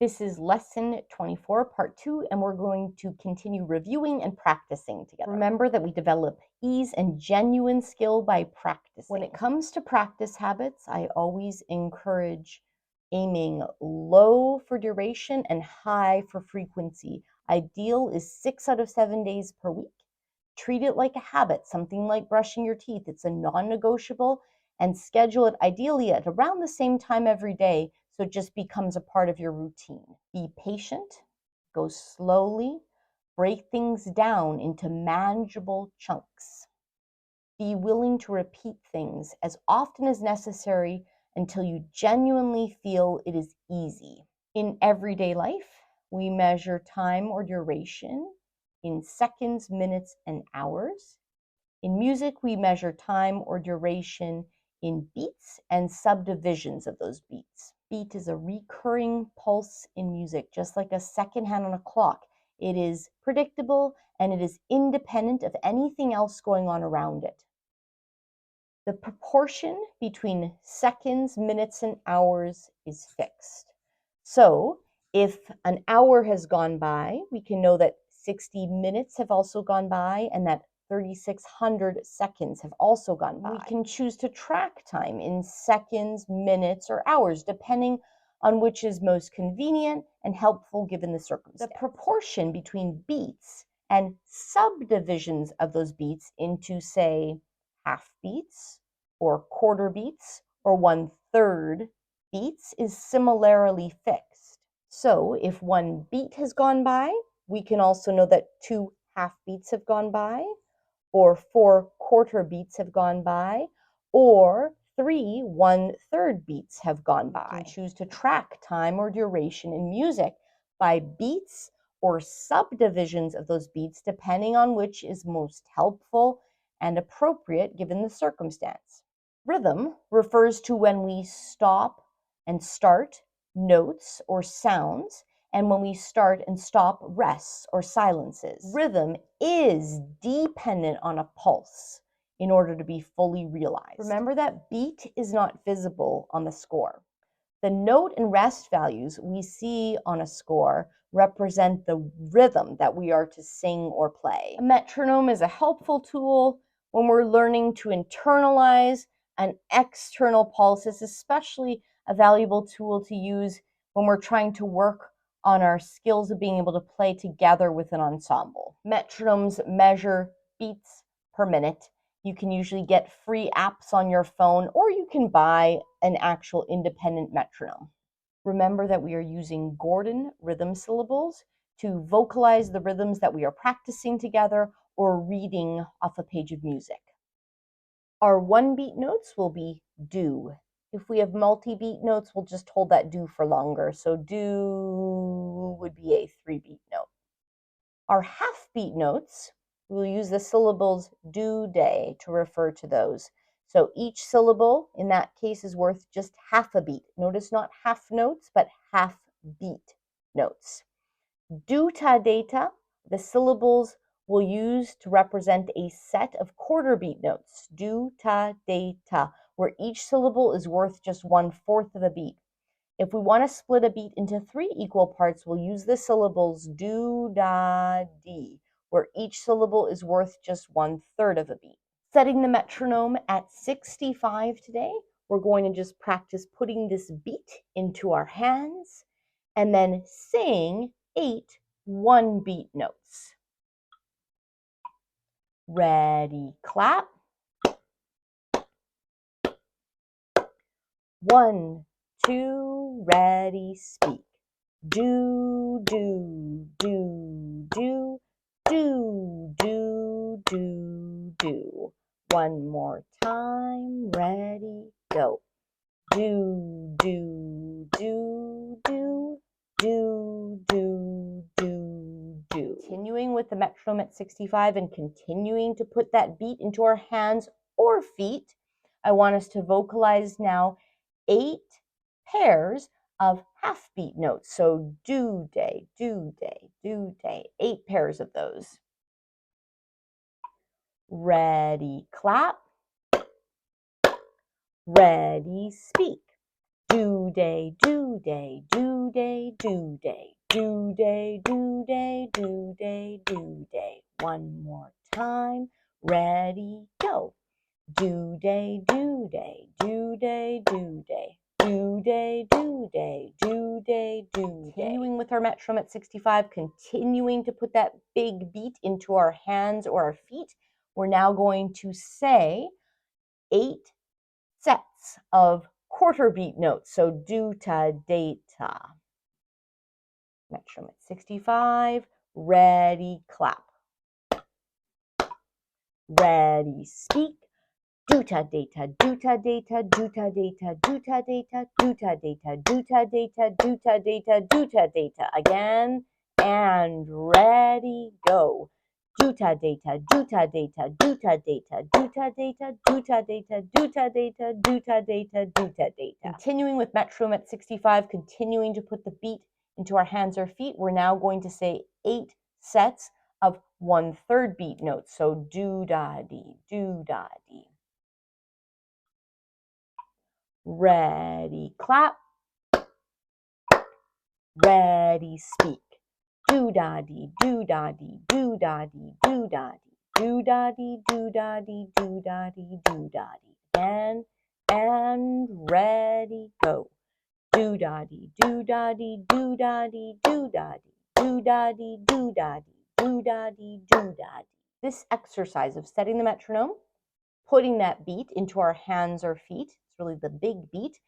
This is lesson 24, part 2, and we're going to continue reviewing and practicing together. Remember that we develop ease and genuine skill by practicing. When it comes to practice habits, I always encourage aiming low for duration and high for frequency. Ideal is 6 out of 7 days per week. Treat it like a habit, something like brushing your teeth. It's a non-negotiable, and schedule it ideally at around the same time every day so it just becomes a part of your routine. Be patient, go slowly, break things down into manageable chunks. Be willing to repeat things as often as necessary until you genuinely feel it is easy. In everyday life, we measure time or duration in seconds, minutes, and hours. In music, we measure time or duration in beats and subdivisions of those beats. Beat is a recurring pulse in music, just like a second hand on a clock. It is predictable and it is independent of anything else going on around it. The proportion between seconds, minutes, and hours is fixed. So if an hour has gone by, we can know that 60 minutes have also gone by and that 3,600 seconds have also gone by. We can choose to track time in seconds, minutes, or hours, depending on which is most convenient and helpful given the circumstance. The proportion between beats and subdivisions of those beats into, say, half beats or quarter beats or 1/3 beats is similarly fixed. So if one beat has gone by, we can also know that 2 half beats have gone by, or 4 quarter beats have gone by, or 3 1/3 beats have gone by. You can choose to track time or duration in music by beats or subdivisions of those beats, depending on which is most helpful and appropriate given the circumstance. Rhythm refers to when we stop and start notes or sounds, and when we start and stop rests or silences. Rhythm is dependent on a pulse in order to be fully realized. Remember that beat is not visible on the score. The note and rest values we see on a score represent the rhythm that we are to sing or play. A metronome is a helpful tool when we're learning to internalize an external pulse. It's especially a valuable tool to use when we're trying to work on our skills of being able to play together with an ensemble. Metronomes measure beats per minute. You can usually get free apps on your phone, or you can buy an actual independent metronome. Remember that we are using Gordon rhythm syllables to vocalize the rhythms that we are practicing together or reading off a page of music. Our 1-beat notes will be do. If we have multi-beat notes, we'll just hold that do for longer. So do would be a 3-beat note. Our half-beat notes, we'll use the syllables do, day to refer to those. So each syllable in that case is worth just half a beat. Notice not half notes, but half beat notes. Do, ta, data, the syllables we'll use to represent a set of quarter beat notes. Do, ta, data, where each syllable is worth just 1/4 of a beat. If we want to split a beat into 3 equal parts, we'll use the syllables do, da, di, where each syllable is worth just 1/3 of a beat. Setting the metronome at 65 today, we're going to just practice putting this beat into our hands and then sing 8 1-beat notes. Ready, clap. 1, 2, ready, speak. Do, do, do, do, do, do, do, do. One more time, ready, go. Do, do, do, do, do, do, do, do. Continuing with the metronome at 65 and continuing to put that beat into our hands or feet, I want us to vocalize now 8 pairs of half-beat notes. So do, day, do, day, do, day. 8 pairs of those. Ready, clap. Ready, speak. do day, do day, do day, do day, do day, do day, do day, do day. One more time. Ready, go. Do day, do day, do day, do day. Do day, do day, do day, do day. Continuing with our metronome at 65, continuing to put that big beat into our hands or our feet. We're now going to say 8 sets of quarter beat notes. So do ta, de ta. Metronome at 65. Ready, clap. Ready, speak. Do-ta, data, do-ta, data, do-ta, data, do-ta, data, do-ta, data, do-ta, data, do-ta, data, do-ta, data. Again, and ready, go. Do-ta, data, do-ta, data, do-ta, data, do-ta, data, do-ta, data, do-ta, data, do-ta, data, do-ta, data. Continuing with metronome at 65, continuing to put the beat into our hands or feet, we're now going to say 8 sets of 1/3 beat notes. So do-da-dee, do-da-dee. Ready, clap. Ready, speak. Do-da-dee, do-da-dee, do-da-dee, do-da-dee, do-da-dee, do-da-dee, do-da-dee, do-da-dee. Again, and ready, go. Do-da-dee, do-da-dee, do-da-dee, do-da-dee, do-da-dee, do-da-dee, do-da-dee, do-da-dee. This exercise of setting the metronome, putting that beat into our hands or feet, it's really the big beat,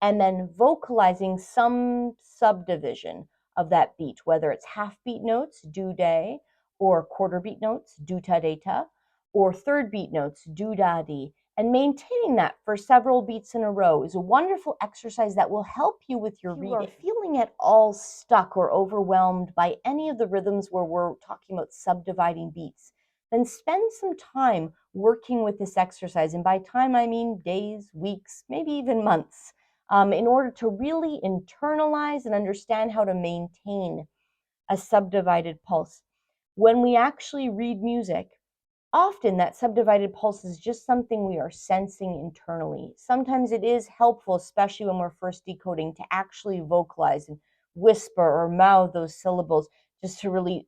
and then vocalizing some subdivision of that beat, whether it's half beat notes, do day, or quarter beat notes, do ta de ta, or third beat notes, do da dee, and maintaining that for several beats in a row is a wonderful exercise that will help you with your reading. If you are feeling at all stuck or overwhelmed by any of the rhythms where we're talking about subdividing beats, then spend some time working with this exercise. And by time, I mean days, weeks, maybe even months, in order to really internalize and understand how to maintain a subdivided pulse. When we actually read music, often that subdivided pulse is just something we are sensing internally. Sometimes it is helpful, especially when we're first decoding, to actually vocalize and whisper or mouth those syllables just to really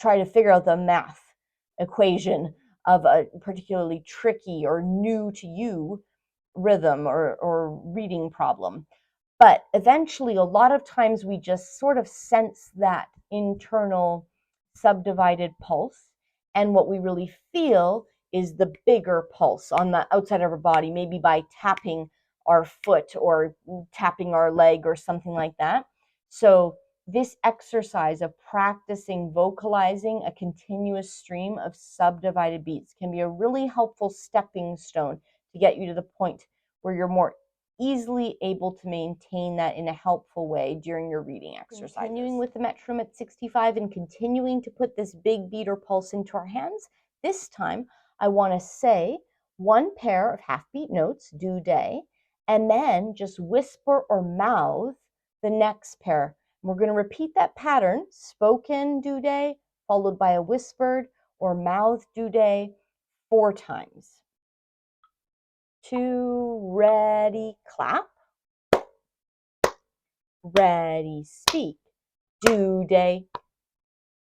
try to figure out the math equation of a particularly tricky or new to you rhythm or reading problem. But eventually, a lot of times we just sort of sense that internal subdivided pulse. And what we really feel is the bigger pulse on the outside of our body, maybe by tapping our foot or tapping our leg or something like that. So this exercise of practicing vocalizing a continuous stream of subdivided beats can be a really helpful stepping stone to get you to the point where you're more easily able to maintain that in a helpful way during your reading exercises. Continuing with the metronome at 65 and continuing to put this big beat or pulse into our hands, this time I want to say 1 pair of half beat notes, do day, and then just whisper or mouth the next pair. We're going to repeat that pattern, spoken do day, followed by a whispered or mouthed do day 4 times. 2, ready, clap. Ready, speak. Do day,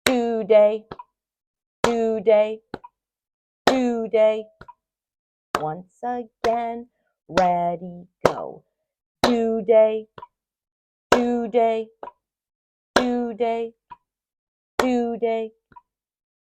do day, do day, do day. Once again, ready, go. Do day, do day, do day, do day.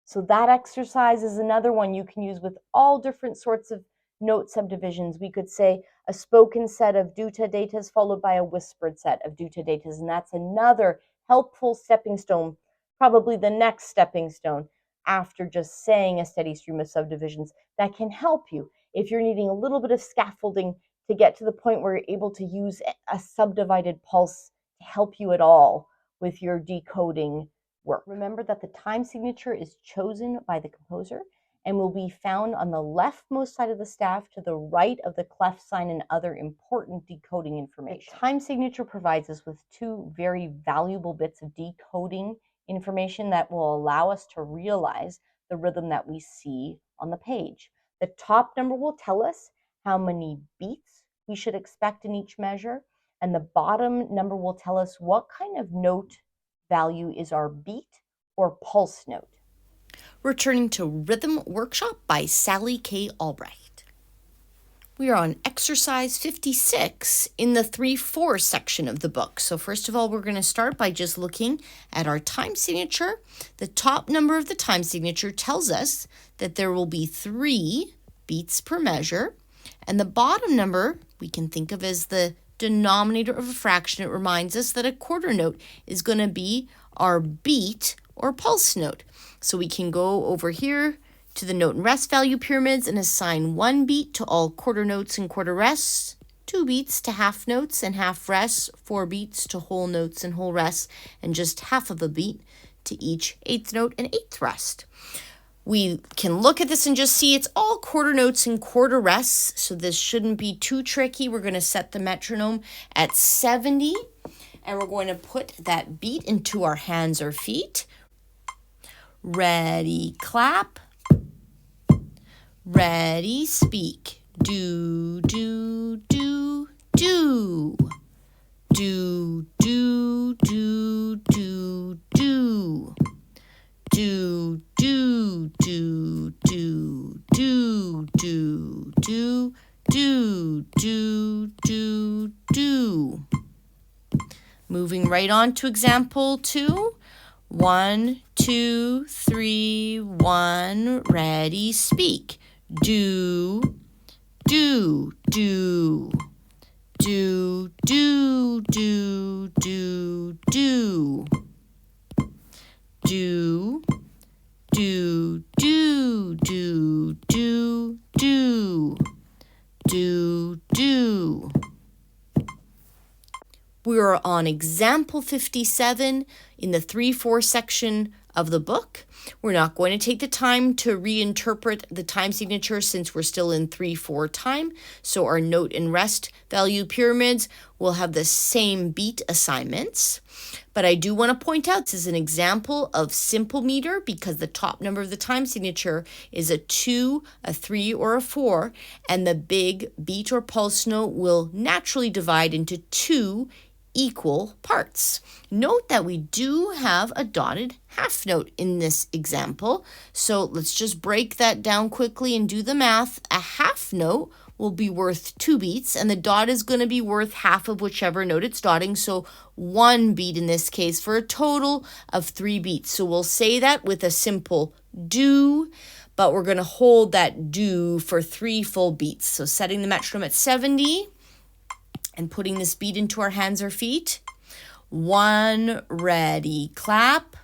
So that exercise is another one you can use with all different sorts of note subdivisions. We could say a spoken set of do-ta datas followed by a whispered set of do-ta datas, and that's another helpful stepping stone, probably the next stepping stone after just saying a steady stream of subdivisions that can help you if you're needing a little bit of scaffolding to get to the point where you're able to use a subdivided pulse to help you at all with your decoding work. Remember that the time signature is chosen by the composer and will be found on the leftmost side of the staff to the right of the clef sign and other important decoding information. The time signature provides us with 2 very valuable bits of decoding information that will allow us to realize the rhythm that we see on the page. The top number will tell us how many beats we should expect in each measure. and the bottom number will tell us what kind of note value is our beat or pulse note. Returning to Rhythm Workshop by Sally K. Albright. We are on exercise 56 in the 3/4 section of the book. So first of all, we're going to start by just looking at our time signature. The top number of the time signature tells us that there will be 3 beats per measure. And the bottom number we can think of as the denominator of a fraction. It reminds us that a quarter note is going to be our beat or pulse note. So we can go over here to the note and rest value pyramids and assign 1 beat to all quarter notes and quarter rests, 2 beats to half notes and half rests, 4 beats to whole notes and whole rests, and just half of a beat to each 8th note and 8th rest. We can look at this and just see it's all quarter notes and quarter rests, so this shouldn't be too tricky. We're going to set the metronome at 70, and we're going to put that beat into our hands or feet. Ready, clap. Ready, speak. Do, do, do, do. Do, do, do, do, do. Do, do, do, do, do, do, do, do, do, do, do. Moving right on to example 2. 1, 2, 3, 1, ready, speak. Do, do, do. Do, do, do, do, do. Do, do, do, do, do, do. Do, do. We're on example 57 in the 3/4 section of the book. We're not going to take the time to reinterpret the time signature since we're still in 3/4 time. So our note and rest value pyramids will have the same beat assignments. But I do want to point out this is an example of simple meter because the top number of the time signature is a 2, a 3, or a 4, and the big beat or pulse note will naturally divide into 2 equal parts. Note that we do have a dotted half note in this example. So let's just break that down quickly and do the math. A half note will be worth 2 beats, and the dot is going to be worth half of whichever note it's dotting. So 1 beat in this case for a total of 3 beats. So we'll say that with a simple do, but we're going to hold that do for 3 full beats. So setting the metronome at 70 and putting this beat into our hands or feet. 1, ready, clap.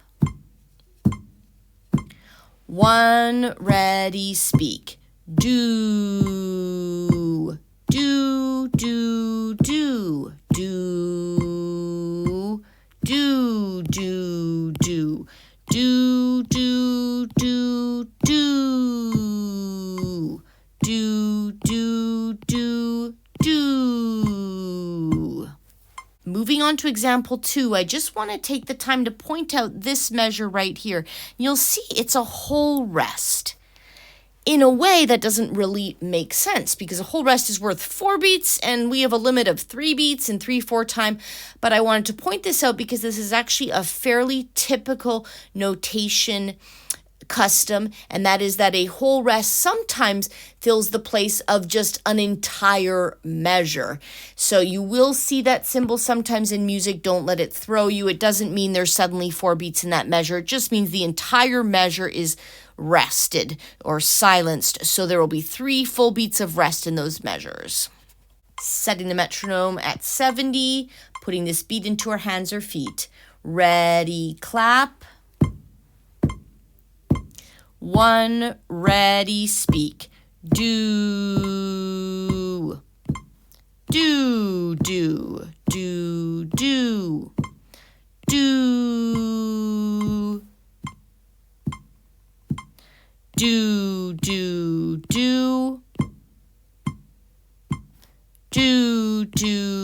1, ready, speak. Do, do, do, do, do, do, do, do, do, do, do, do, do, do, do, do. Moving on to example 2, I just want to take the time to point out this measure right here. You'll see it's a whole rest. In a way, that doesn't really make sense because a whole rest is worth 4 beats and we have a limit of 3 beats in 3/4 time. But I wanted to point this out because this is actually a fairly typical notation custom, and that is that a whole rest sometimes fills the place of just an entire measure. So you will see that symbol sometimes in music. Don't let it throw you. It doesn't mean there's suddenly 4 beats in that measure. It just means the entire measure is rested or silenced. So there will be 3 full beats of rest in those measures. Setting the metronome at 70, putting this beat into our hands or feet. Ready, clap. 1, ready, speak. Do, do, do, do, do, do, do, do, do, do, do.